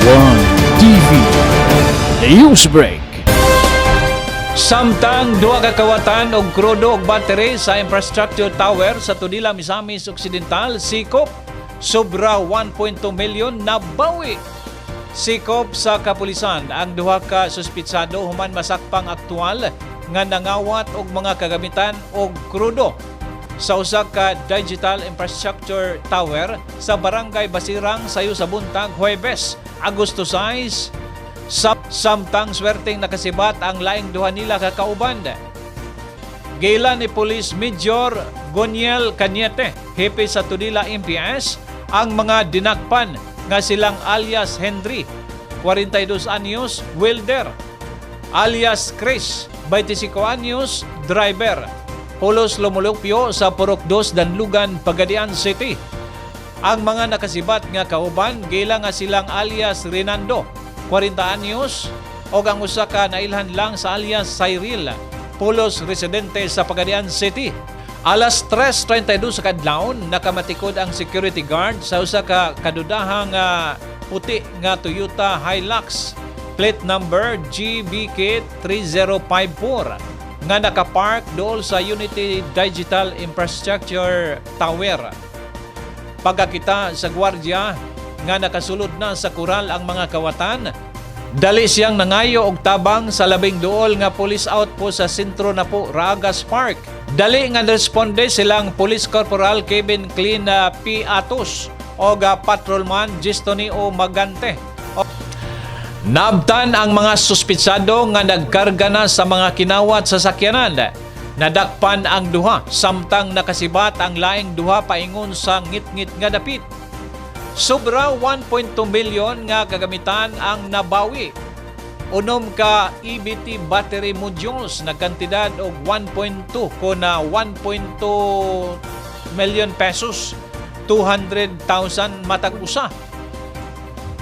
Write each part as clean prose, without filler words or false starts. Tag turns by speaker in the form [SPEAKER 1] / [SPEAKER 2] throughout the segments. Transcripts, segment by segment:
[SPEAKER 1] One TV Newsbreak.
[SPEAKER 2] Samtang duha ka kawatan og krudo og battery sa infrastructure tower sa Tudela, Misamis Occidental, sikop sobra 1.2 milyon nabawi. Sikop sa kapulisan ang duha ka suspitsado human masakpang aktual nga nangawat og mga kagamitan og krudo sa usa ka digital infrastructure tower sa Barangay Basirang sayo sa buntag Huwebes, Agosto 6. Samtang swerteng nakasibat ang laing duha nila kakauban. Gila ni Police Major Goniel Cañete, hepe sa Tudela MPS, ang mga dinakpan nga silang alias Henry, 42 anyos, welder, alias Chris, 25 anyos, driver, pulos lumulupyo sa Purok 2, Danlugan, Pagadian City. Ang mga nakasibat nga kauban, gila nga silang alias Renando, 40 anyos, o ang usa ka nailhan lang sa alias Cyril, pulos residente sa Pagadian City. Alas 3:32 sa kadlawon, nakamatikod ang security guard sa usa ka kadudahang puti nga Toyota Hilux, plate number GBK 3054, nga nakapark dool sa Unity Digital Infrastructure Tower. Pagkakita sa gwardiya nga nakasulod na sa kural ang mga kawatan, dali siyang nangayo og tabang sa labing duol nga police outpost sa sentro na po Ragas Park. Dali nga responde silang Police Corporal Kevin Clean P. Atos o Patrolman Gistoni O. Magante. Nabtan ang mga suspitsado nga nagkarga na sa mga kinawat sa sakyanan. Nadakpan ang duha, samtang nakasibat ang laing duha paingon sa ngit-ngit nga dapit. Sobra 1.2 milyon nga kagamitan ang nabawi. Unom ka EBT battery modules na kantidad og 1.2 ko na 1.2 million pesos, 200,000 matag usa.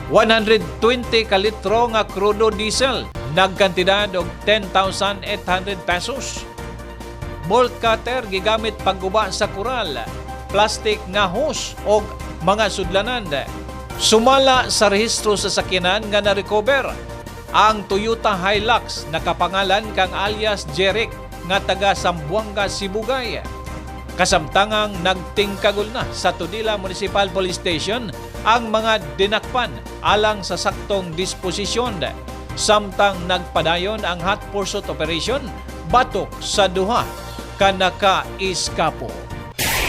[SPEAKER 2] 120 ka litro nga crudo diesel, nagkantidad og 10,800 pesos. Bolt cutter gigamit pagguba sa kural, plastic nga hose og mga sudlanan. Sumala sa rehistro sa sakyanan nga na-recover ang Toyota Hilux nakapangalan kang alias Jeric nga taga Sambuanga, Sibugay. Kasamtangang nagtingkagol na sa Tudela Municipal Police Station ang mga dinakpan alang sa saktong disposisyon. Samtang nagpadayon ang hot pursuit operation batok sa duha ka naka-iskapo.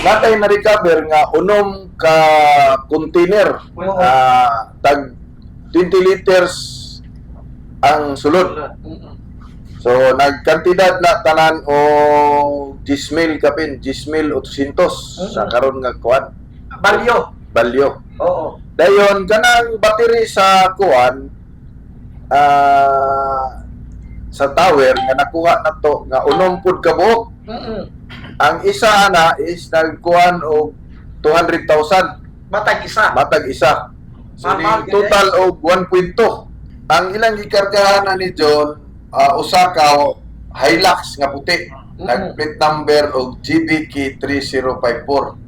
[SPEAKER 3] Natay na-recover nga unom ka container, tag 20 liters ang sulod. So nagkantidad na tanan o 10,000 kapin, 10,800 sa karon nga kuan. Balyo.
[SPEAKER 4] Oo.
[SPEAKER 3] Dayon kanang battery sa kuan sa tower nga nakuha nato nga unom pud ka buok. Ang isa na is nagkuhan og 200,000
[SPEAKER 4] Matag isa.
[SPEAKER 3] So di total og 1.2. Ang ilang gikargahan na ni John, usa ka Hilux nga puti. Nag plate number og GBK 3054.